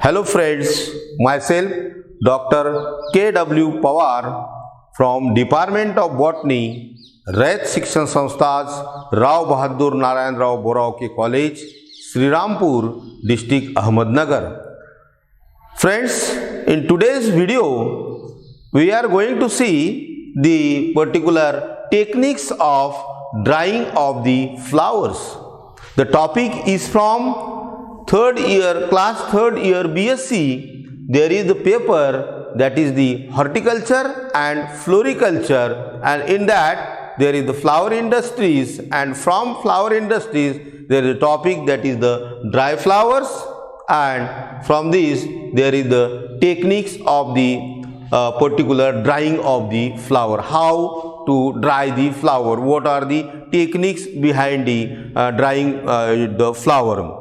Hello friends, myself Dr. K.W. Pawar from Department of Botany, रैत शिक्षण संस्थाज राव बहादुर नारायण राव बोराव के college Shrirampur district Ahmednagar. Friends, in today's video we are going to see the particular techniques of drying of the flowers. The topic is from class third year BSc. There is the paper that is the horticulture and floriculture, and in that there is the flower industries, and from flower industries there is a topic that is the dry flowers, and from this there is the techniques of the particular drying of the flower. How to dry the flower, what are the techniques behind the drying the flower.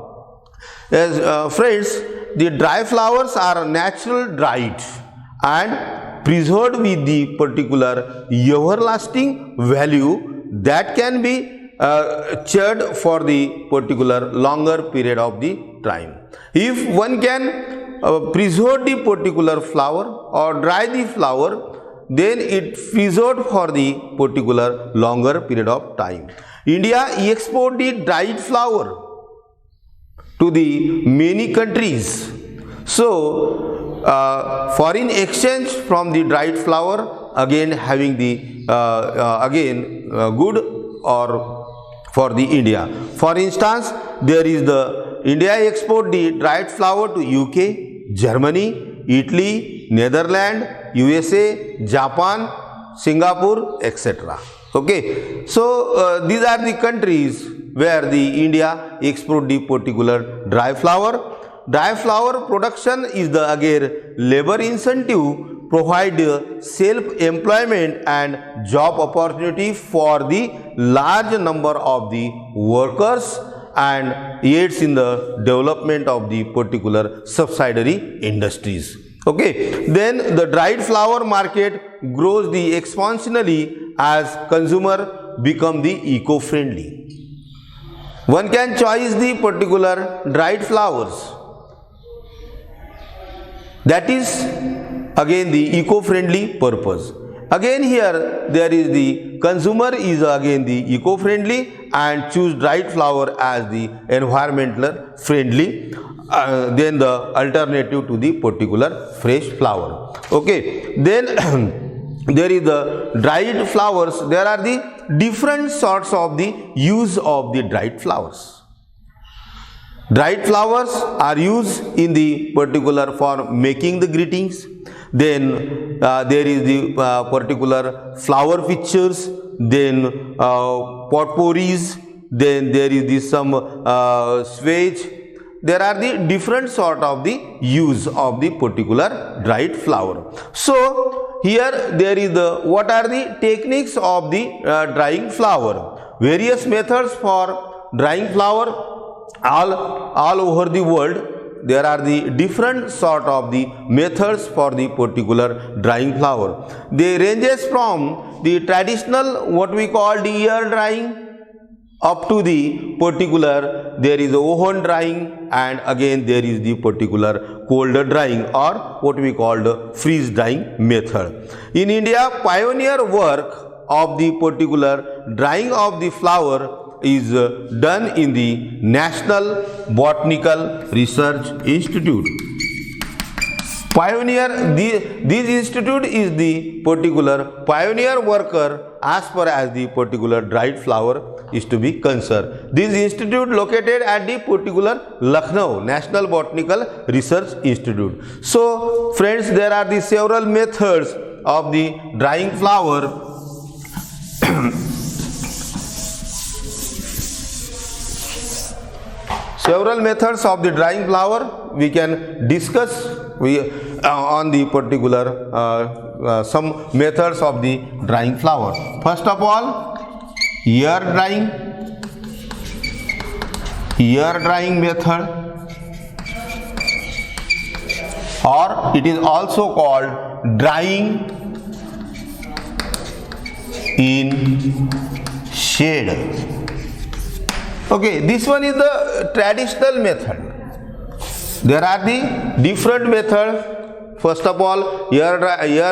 As friends, the dry flowers are natural dried and preserved with the particular everlasting value that can be cheered for the particular longer period of the time. If one can preserve the particular flower or dry the flower, then it preserved for the particular longer period of time. India export the dried flower to the many countries. So foreign exchange from the dried flower again having the good or for the India. For instance, there is the India export the dried flower to UK, Germany, Italy, Netherlands, USA, Japan, Singapore, etc. Okay, so these are the countries where the India export the particular dry flower. Dry flower production is the again labor incentive, provide self-employment and job opportunity for the large number of the workers and aids in the development of the particular subsidiary industries. Okay, then the dried flower market grows the exponentially as consumer become the eco-friendly. One can choose the particular dried flowers, that is again the eco-friendly purpose. Again here there is the consumer is again the eco-friendly and choose dried flower as the environmental friendly then the alternative to the particular fresh flower. Okay, then there is the dried flowers. There are the different sorts of the use of the dried flowers. Dried flowers are used in the particular for making the greetings. Then there is the particular flower pictures, then potpourris, then there is the some swage. There are the different sort of the use of the particular dried flower. So here there is the what are the techniques of the drying flower. Various methods for drying flower all over the world. There are the different sort of the methods for the particular drying flower. They ranges from the traditional what we call the air drying up to the particular there is oven drying, and again there is the particular colder drying or what we call the freeze drying method. In India, pioneer work of the particular drying of the flower is done in the National Botanical Research Institute. Pioneer, this institute is the particular pioneer worker as far as the particular dried flower is to be concerned. This institute located at the particular Lucknow National Botanical Research Institute. So friends, there are the several methods of the drying flower. Several methods of the drying flower we can discuss on the particular some methods of the drying flower. First of all, air drying method, or it is also called drying in shade. Okay, this one is the traditional method. There are the different methods. First of all, air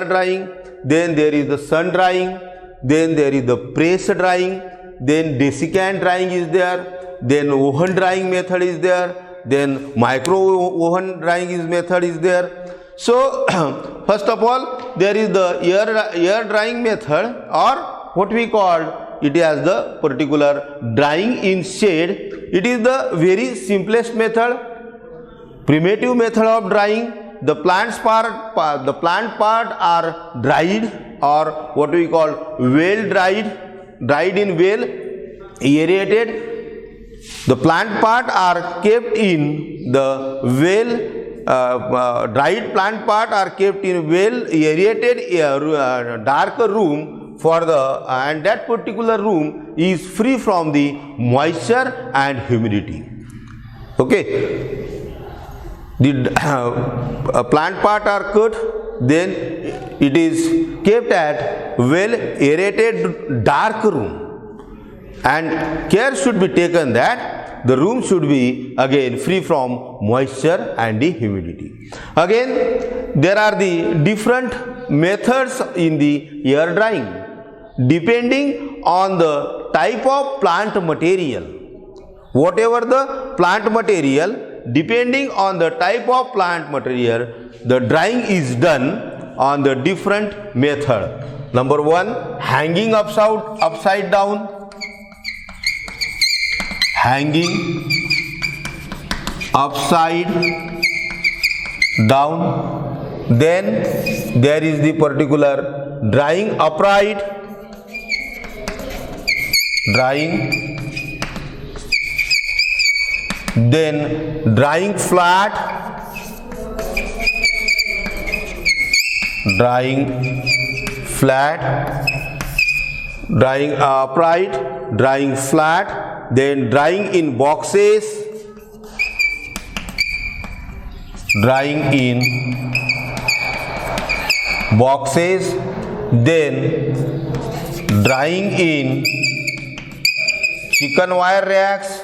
drying, then there is the sun drying, then there is the press drying, then desiccant drying is there, then oven drying method is there, then micro oven drying method is there. So first of all, there is the air drying method, or what we call it as the particular drying in shade. It is the very simplest method, primitive method of drying. The plant part are dried, or what we call well dried in well, aerated. The plant part are kept in the well, dried plant part are kept in well aerated dark room for the, and that particular room is free from the moisture and humidity. Okay. The plant part are cut, then it is kept at well aerated dark room, and care should be taken that the room should be again free from moisture and the humidity. Again, there are the different methods in the air drying depending on the type of plant material. Whatever the plant material, depending on the type of plant material, the drying is done on the different method. Number one, hanging upside down, hanging upside down. Then there is the particular drying upright, drying, then drying flat, drying upright, drying flat, then drying in boxes, drying in boxes, then drying in chicken wire racks,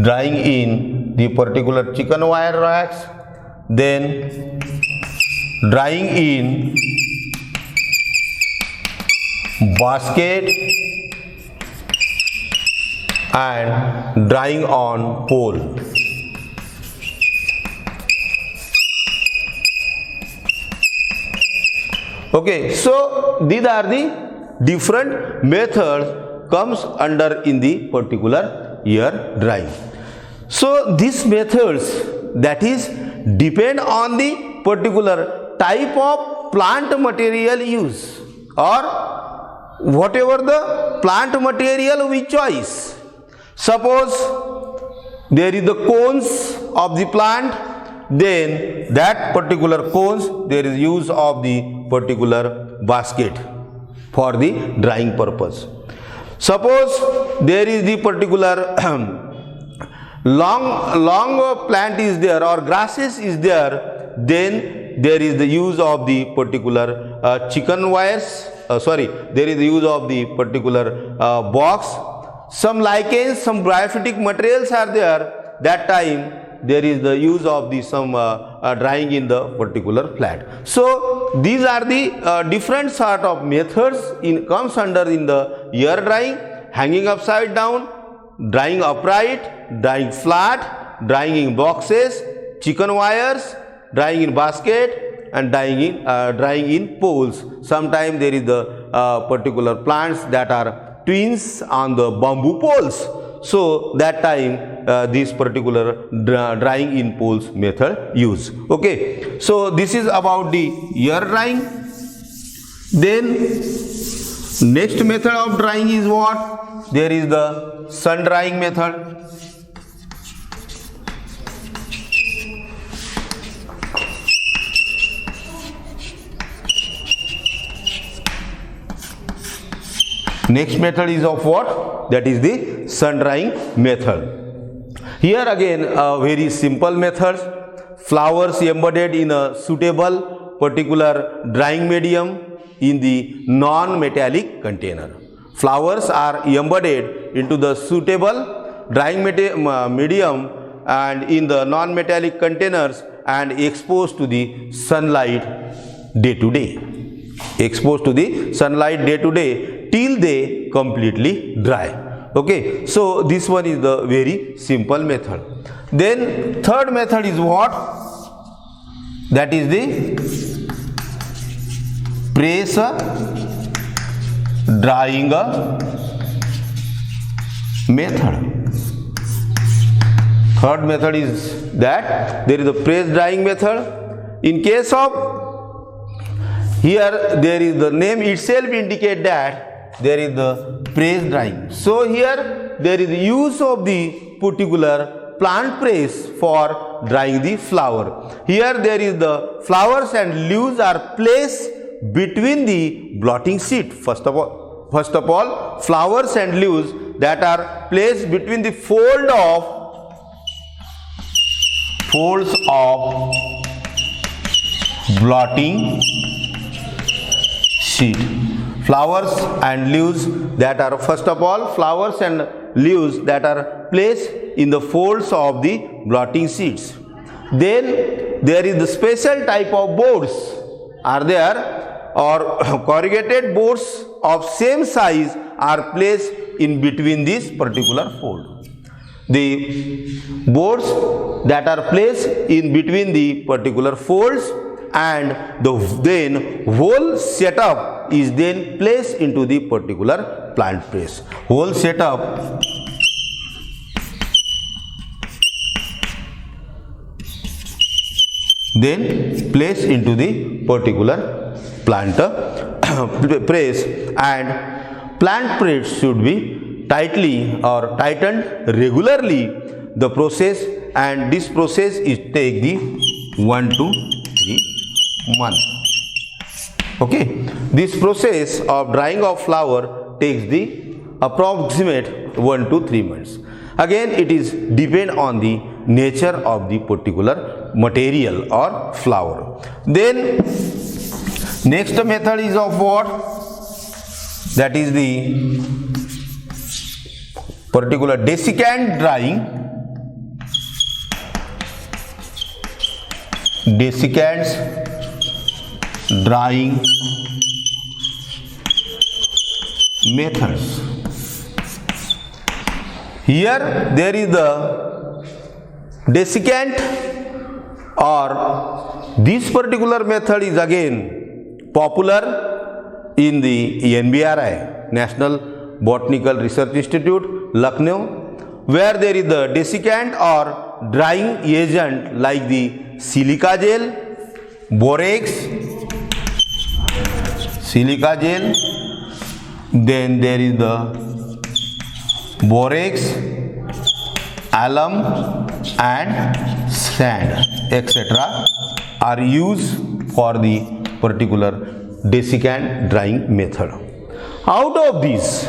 drying in the particular chicken wire racks, then drying in basket, and drying on pole. Okay, so these are the different methods comes under in the particular air drying. So these methods, that is, depend on the particular type of plant material use, or whatever the plant material we choose. Suppose there is the cones of the plant, then that particular cones there is use of the particular basket for the drying purpose. Suppose there is the particular long plant is there, or grasses is there, then there is the use of the particular chicken wires, there is the use of the particular box. Some lichens, some bryophytic materials are there, that time there is the use of the some drying in the particular flat. So these are the different sort of methods comes under in the air drying: hanging upside down, drying upright, drying flat, drying in boxes, chicken wires, drying in basket, and drying in poles. Sometimes there is the particular plants that are twins on the bamboo poles. So that time this particular drying in poles method use. Okay, so this is about the air drying. Then next method of drying is what? There is the sun drying method. Next method is of what? That is the sun drying method. Here again a very simple method. Flowers embedded in a suitable particular drying medium in the non-metallic container. Flowers are embedded into the suitable drying medium and in the non-metallic containers and exposed to the sunlight day to day. Exposed to the sunlight day to day till they completely dry. Okay, so this one is the very simple method. Then third method is what? That is the press drying method. Third method is that there is a press drying method. In case of here, there is the name itself indicate that there is the press drying. So here there is use of the particular plant press for drying the flower. Here there is the flowers and leaves are placed between the blotting sheet. First of all, flowers and leaves that are placed between the folds of blotting sheet. Flowers and leaves that are flowers and leaves that are placed in the folds of the blotting sheets. Then there is the special type of boards are there, or corrugated boards of same size are placed in between this particular fold. The boards that are placed in between the particular folds and then whole setup is then placed into the particular plant press. Whole setup then placed into the particular plant press, and plant press should be tightened regularly. The process, and this process is take the 1 to 3 months. Okay, this process of drying of flower takes the approximate 1 to 3 months. Again, it is depend on the nature of the particular material or flower. Then next method is of what? That is the particular desiccant drying. Desiccants drying methods. Here there is the desiccant, or this particular method is again popular in the NBRI, National Botanical Research Institute, Lucknow, where there is the desiccant or drying agent like the silica gel, borax, silica gel, then there is the borax, alum and sand, etc. are used for the particular desiccant drying method. Out of this,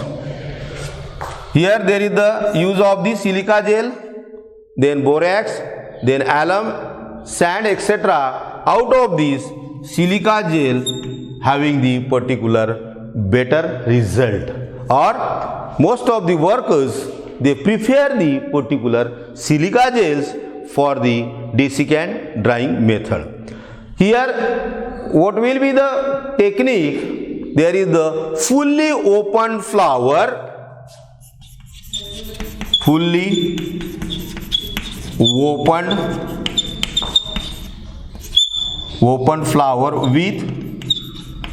here there is the use of the silica gel, then borax, then alum, sand, etc. Out of this, silica gel having the particular better result, or most of the workers they prefer the particular silica gels for the desiccant drying method. Here what will be the technique? There is the fully open flower, open flower with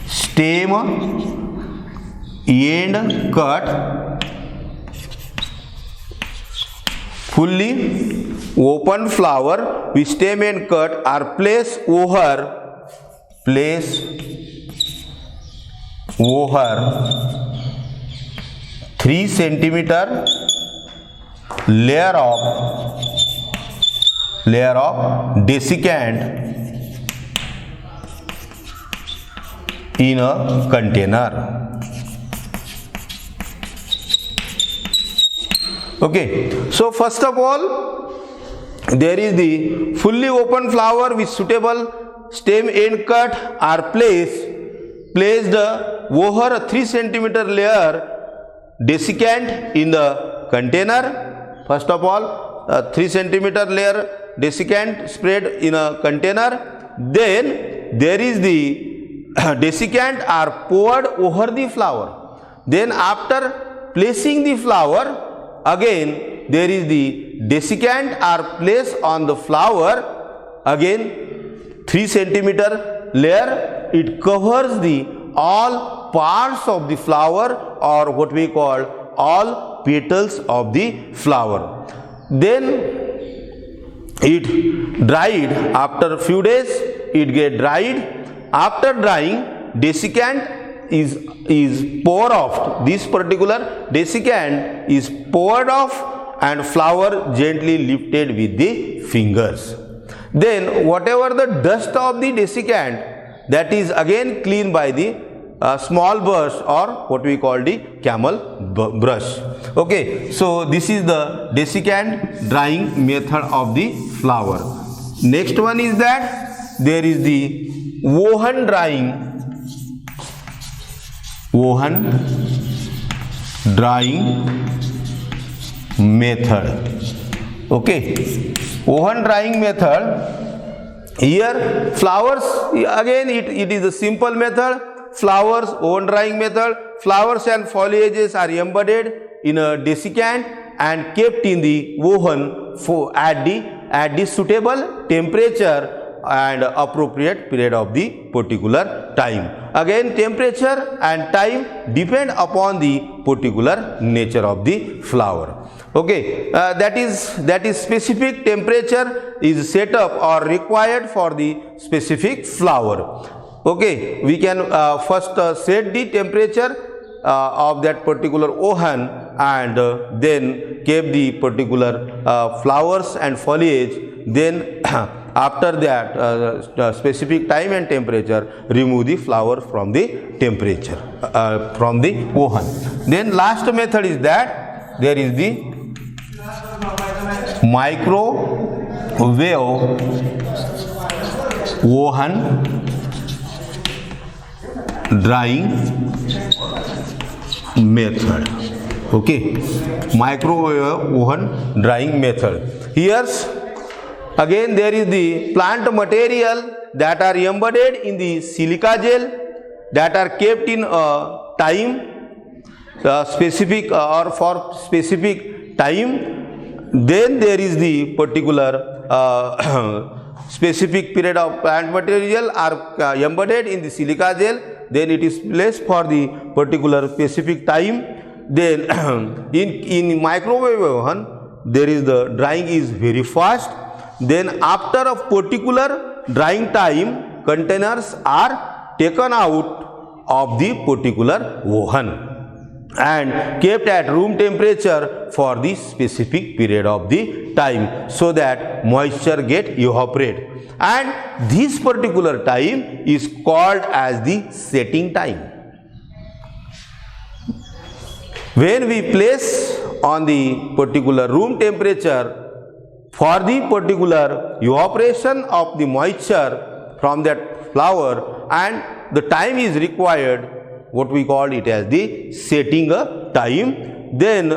stem end cut. Fully open flower with stem end cut are placed over 3 centimeter layer of desiccant in a container. Okay, so first of all, there is the fully open flower with suitable stem end cut are placed over a 3 centimeter layer desiccant in the container. First of all, 3 centimeter layer desiccant spread in a container. Then there is the desiccant are poured over the flour. Then after placing the flour, again there is the desiccant are placed on the flour. Again 3 centimeter layer, it covers the all parts of the flower, or what we call all petals of the flower. Then it dried. After a few days it get dried. After drying, desiccant is poured off. This particular desiccant is poured off and flour gently lifted with the fingers. Then whatever the dust of the desiccant, that is again cleaned by the small brush, or what we call the camel brush. Okay, so this is the desiccant drying method of the flour. Next one is that there is the oven drying method. Okay, oven drying method. Here flowers, again it is a simple method. Flowers, oven drying method. Flowers and foliages are embedded in a desiccant and kept in the oven at the suitable temperature and appropriate period of the particular time. Again, temperature and time depend upon the particular nature of the flower. Okay, that is specific temperature is set up or required for the specific flower. Okay, we can first set the temperature of that particular oven, and then keep the particular flowers and foliage. Then after that specific time and temperature, remove the flower from the temperature from the oven. Then last method is that there is the microwave oven drying method. Okay, microwave oven drying method. Here again there is the plant material that are embedded in the silica gel, that are kept in a time specific or for specific time. Then there is the particular specific period of plant material are embedded in the silica gel. Then it is placed for the particular specific time. Then in microwave oven, there is the drying is very fast. Then after a particular drying time, containers are taken out of the particular oven and kept at room temperature for the specific period of the time, so that moisture get evaporate. And this particular time is called as the setting time. When we place on the particular room temperature for the particular evaporation of the moisture from that flower, and the time is required, what we call it as the setting time. Then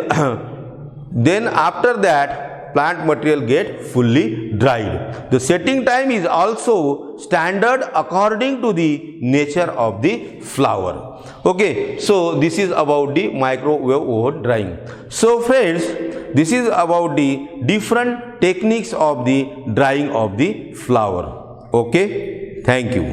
after that plant material get fully dried. The setting time is also standard according to the nature of the flower. Okay, so this is about the microwave oven drying. So friends, this is about the different techniques of the drying of the flower. Okay, thank you.